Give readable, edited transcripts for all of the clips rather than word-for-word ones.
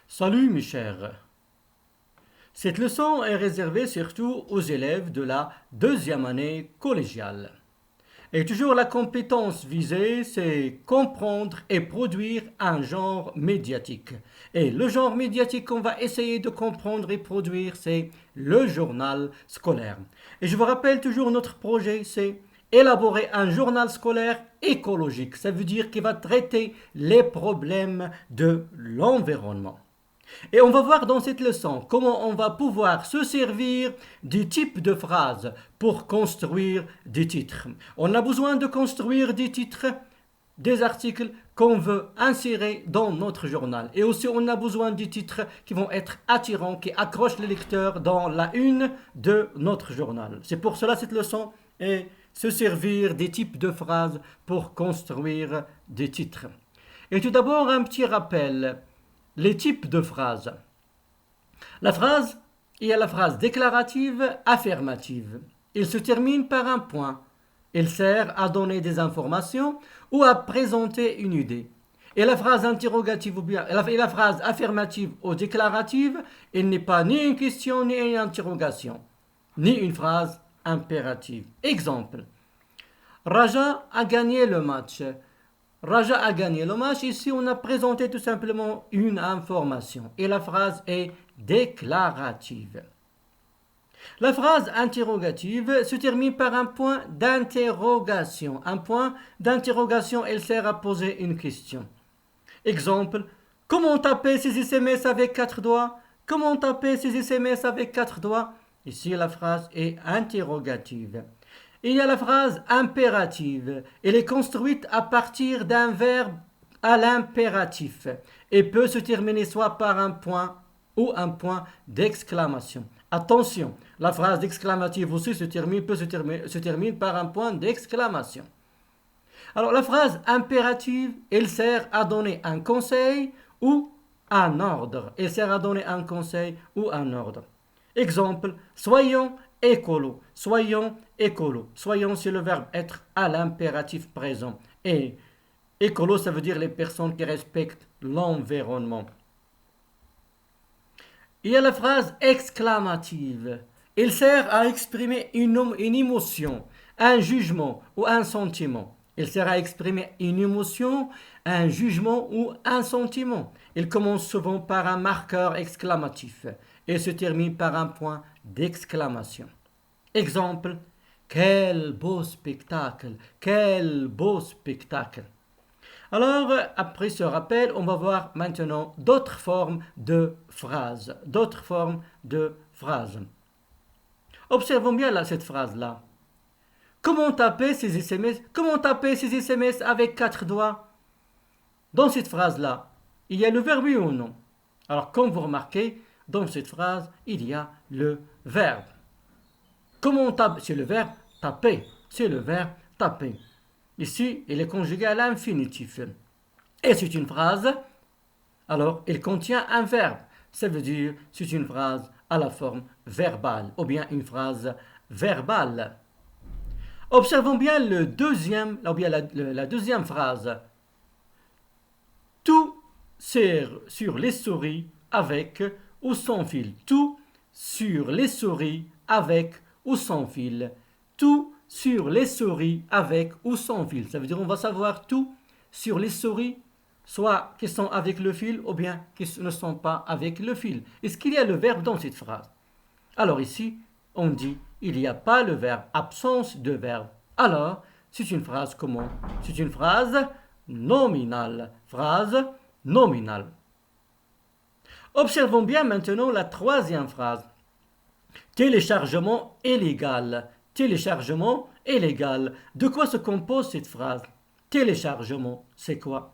Salut mes chers. Cette leçon est réservée surtout aux élèves de la deuxième année collégiale. Et toujours la compétence visée, c'est comprendre et produire un genre médiatique. Et le genre médiatique qu'on va essayer de comprendre et produire, c'est le journal scolaire. Et je vous rappelle toujours notre projet, c'est élaborer un journal scolaire écologique. Ça veut dire qu'il va traiter les problèmes de l'environnement. Et on va voir dans cette leçon comment on va pouvoir se servir du type de phrases pour construire des titres. On a besoin de construire des titres, des articles qu'on veut insérer dans notre journal. Et aussi, on a besoin des titres qui vont être attirants, qui accrochent les lecteurs dans la une de notre journal. C'est pour cela cette leçon est se servir des types de phrases pour construire des titres. Et tout d'abord, un petit rappel. Les types de phrases. La phrase, il y a la phrase déclarative, affirmative. Il se termine par un point. Il sert à donner des informations ou à présenter une idée. Et la phrase interrogative ou bien et la phrase affirmative ou déclarative, il n'est pas ni une question ni une interrogation, ni une phrase impérative. Exemple. Raja a gagné le match. Raja a gagné le match. Ici, on a présenté tout simplement une information. Et la phrase est déclarative. La phrase interrogative se termine par un point d'interrogation. Un point d'interrogation, elle sert à poser une question. Exemple, comment taper ces SMS avec quatre doigts? Comment taper ces SMS avec quatre doigts? Ici, la phrase est interrogative. Il y a la phrase impérative. Elle est construite à partir d'un verbe à l'impératif et peut se terminer soit par un point ou un point d'exclamation. Attention, la phrase d'exclamative aussi peut se terminer par un point d'exclamation. Alors la phrase impérative, elle sert à donner un conseil ou un ordre. Elle sert à donner un conseil ou un ordre. Exemple, soyons écolo. Soyons écolo. Soyons, c'est le verbe être à l'impératif présent. Et écolo, ça veut dire les personnes qui respectent l'environnement. Il y a la phrase exclamative. Il sert à exprimer une émotion, un jugement ou un sentiment. Il sert à exprimer une émotion, un jugement ou un sentiment. Il commence souvent par un marqueur exclamatif et se termine par un point d'exclamation. Exemple, quel beau spectacle, quel beau spectacle. Alors, après ce rappel, on va voir maintenant d'autres formes de phrases. D'autres formes de phrases. Observons bien là, cette phrase-là. Comment taper ces SMS? Comment taper ces SMS avec quatre doigts? Dans cette phrase-là, il y a le verbe oui ou non. Alors, comme vous remarquez, dans cette phrase, il y a le verbe. Comment taper? C'est le verbe taper. C'est le verbe taper. Ici, il est conjugué à l'infinitif. Et c'est une phrase, alors il contient un verbe. Ça veut dire c'est une phrase à la forme verbale ou bien une phrase verbale. Observons bien la deuxième phrase. Tout sert sur les souris avec ou sans fil. Tout sur les souris avec ou sans fil. Tout sur les souris avec ou sans fil. Ça veut dire on va savoir tout sur les souris, soit qui sont avec le fil ou bien qui ne sont pas avec le fil. Est-ce qu'il y a le verbe dans cette phrase? Alors ici, on dit il n'y a pas le verbe, absence de verbe. Alors, c'est une phrase comment? C'est une phrase nominale. Phrase nominale. Observons bien maintenant la troisième phrase. Téléchargement illégal. Téléchargement illégal. De quoi se compose cette phrase? Téléchargement, c'est quoi?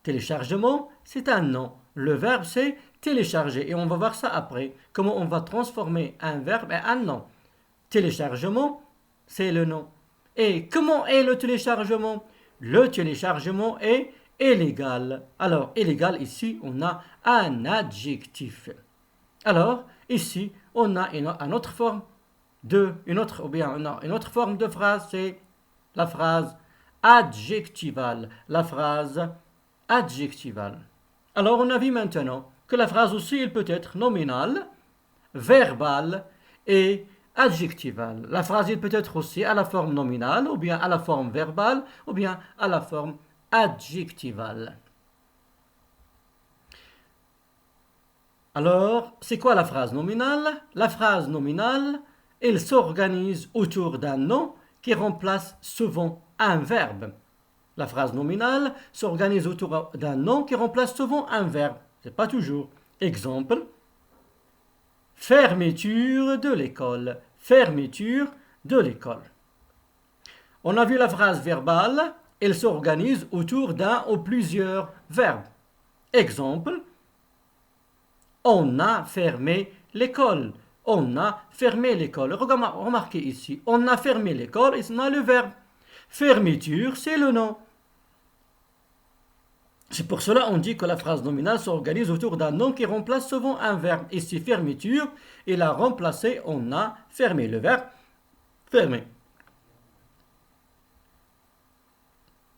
Téléchargement, c'est un nom. Le verbe, c'est télécharger. Et on va voir ça après. Comment on va transformer un verbe en un nom. Téléchargement, c'est le nom. Et comment est le téléchargement? Le téléchargement est illégal. Alors, illégal, ici, on a un adjectif. Alors, ici, on a une autre forme une autre forme de phrase, c'est la phrase adjectivale. La phrase adjectivale. Alors, on a vu maintenant que la phrase aussi elle peut être nominale, verbale et adjectivale. La phrase elle peut être aussi à la forme nominale, ou bien à la forme verbale, ou bien à la forme adjectivale. Alors, c'est quoi la phrase nominale? La phrase nominale, elle s'organise autour d'un nom qui remplace souvent un verbe. La phrase nominale s'organise autour d'un nom qui remplace souvent un verbe. C'est pas toujours. Exemple, fermeture de l'école. Fermeture de l'école. On a vu la phrase verbale, elle s'organise autour d'un ou plusieurs verbes. Exemple, on a fermé l'école. On a fermé l'école. Remarquez ici, on a fermé l'école et on a le verbe. Fermeture, c'est le nom. C'est pour cela qu'on dit que la phrase nominale s'organise autour d'un nom qui remplace souvent un verbe. Ici, fermeture, il a remplacé on a fermé le verbe fermé.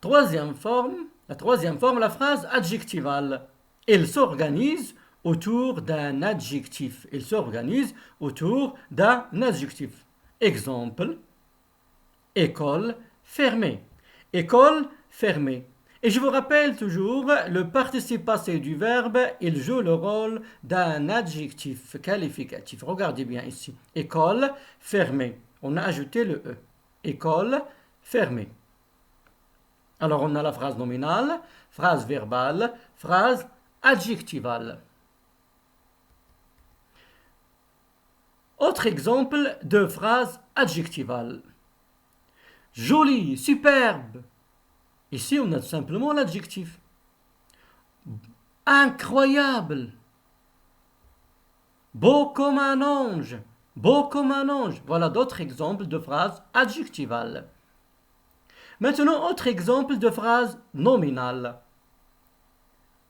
La troisième forme, la phrase adjectivale. Elle s'organise autour d'un adjectif. Elle s'organise autour d'un adjectif. Exemple, école fermée. École fermée. Et je vous rappelle toujours, le participe passé du verbe, il joue le rôle d'un adjectif qualificatif. Regardez bien ici. École fermée. On a ajouté le E. École fermée. Alors on a la phrase nominale, phrase verbale, phrase adjectivale. Autre exemple de phrase adjectivale. Joli, superbe. Ici, on a tout simplement l'adjectif. Incroyable. Beau comme un ange. Beau comme un ange. Voilà d'autres exemples de phrases adjectivales. Maintenant, autre exemple de phrase nominale.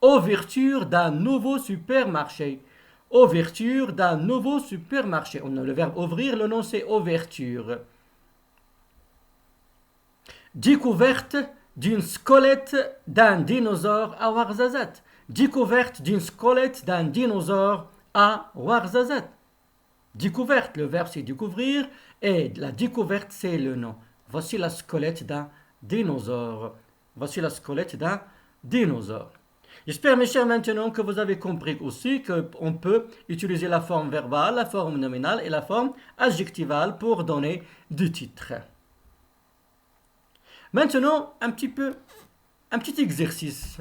Ouverture d'un nouveau supermarché. Ouverture d'un nouveau supermarché. On a le verbe ouvrir, le nom c'est ouverture. Découverte d'une squelette d'un dinosaure à Ouarzazate. Découverte d'une squelette d'un dinosaure à Ouarzazate. Découverte, le verbe c'est découvrir et la découverte c'est le nom. Voici la squelette d'un dinosaure. Voici la squelette d'un dinosaure. J'espère mes chers maintenant que vous avez compris aussi qu'on peut utiliser la forme verbale, la forme nominale et la forme adjectivale pour donner du titre. Maintenant, un petit exercice.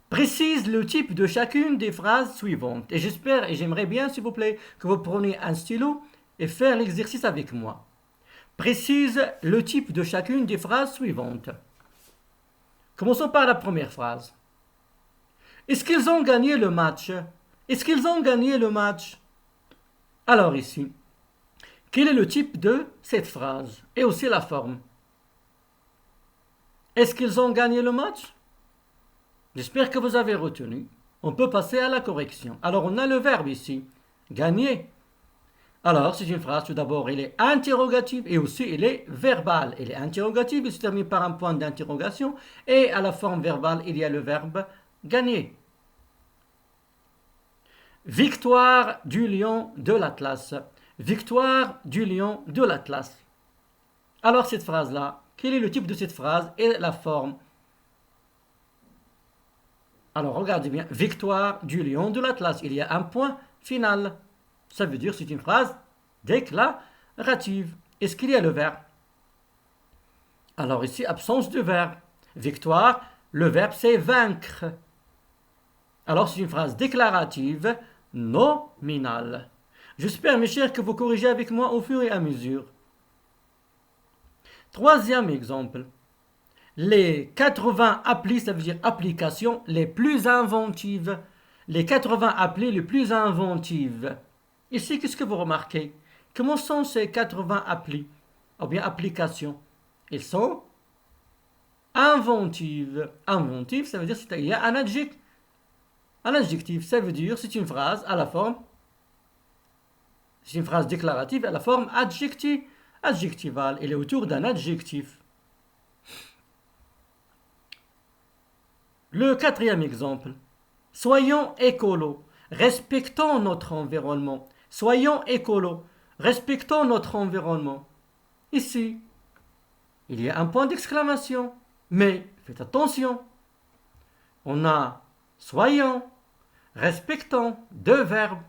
Précise le type de chacune des phrases suivantes. Et j'espère et j'aimerais bien, s'il vous plaît, que vous preniez un stylo et faire l'exercice avec moi. Précise le type de chacune des phrases suivantes. Commençons par la première phrase. Est-ce qu'ils ont gagné le match? Est-ce qu'ils ont gagné le match? Alors ici, quel est le type de cette phrase? Et aussi la forme. Est-ce qu'ils ont gagné le match? J'espère que vous avez retenu. On peut passer à la correction. Alors on a le verbe ici, gagner. Alors c'est une phrase, tout d'abord, elle est interrogative et aussi elle est verbale. Elle est interrogative, elle se termine par un point d'interrogation et à la forme verbale, il y a le verbe gagner. Victoire du lion de l'Atlas. Victoire du lion de l'Atlas. Alors cette phrase-là, quel est le type de cette phrase et la forme? Alors regardez bien, victoire du lion de l'Atlas. Il y a un point final. Ça veut dire que c'est une phrase déclarative. Est-ce qu'il y a le verbe? Alors ici, absence de verbe. Victoire, le verbe c'est vaincre. Alors c'est une phrase déclarative nominale. J'espère mes chers que vous corrigez avec moi au fur et à mesure. Troisième exemple. Les 80 applis, ça veut dire applications les plus inventives. Les 80 applis les plus inventives. Ici, qu'est-ce que vous remarquez? Comment sont ces 80 applis? Ou bien applications? Ils sont inventives. Inventives, ça veut dire qu'il y a un adjectif. Un adjectif, ça veut dire c'est une phrase à la forme. C'est une phrase déclarative à la forme adjectivale. Elle est autour d'un adjectif. Le quatrième exemple. Soyons écolos. Respectons notre environnement. Soyons écolos. Respectons notre environnement. Ici, il y a un point d'exclamation. Mais faites attention. On a soyons, respectons, deux verbes.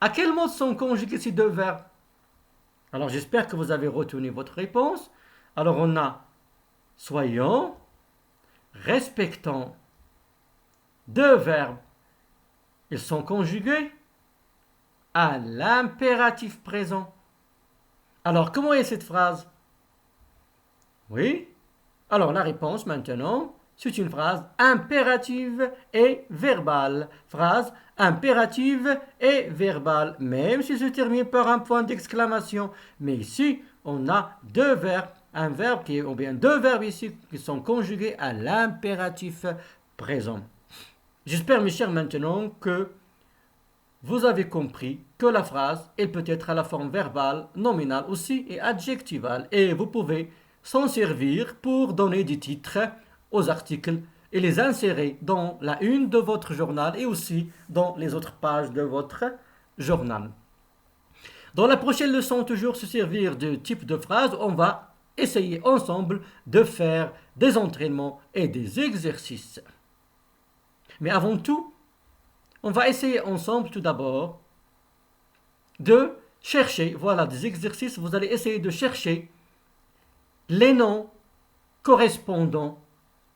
À quel mot sont conjugués ces deux verbes? Alors j'espère que vous avez retenu votre réponse. Alors on a soyons, respectons, deux verbes. Ils sont conjugués à l'impératif présent. Alors comment est cette phrase? Oui. Alors la réponse maintenant, c'est une phrase impérative et verbale. Phrase impérative et verbale, même si se termine par un point d'exclamation. Mais ici, on a deux verbes, un verbe ou bien deux verbes ici qui sont conjugués à l'impératif présent. J'espère, mes chers, maintenant que vous avez compris que la phrase, elle peut être à la forme verbale, nominale aussi et adjectivale. Et vous pouvez s'en servir pour donner des titres aux articles et les insérer dans la une de votre journal et aussi dans les autres pages de votre journal. Dans la prochaine leçon, toujours se servir de type de phrase, on va essayer ensemble de faire des entraînements et des exercices. Mais avant tout, on va essayer ensemble tout d'abord de chercher, voilà des exercices, vous allez essayer de chercher les noms correspondant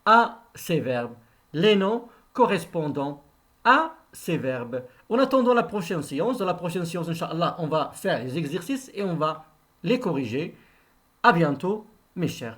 à ces verbes. Les noms correspondant à ces verbes. En attendant la prochaine séance, dans la prochaine séance, Inch'Allah, on va faire les exercices et on va les corriger. À bientôt, mes chers.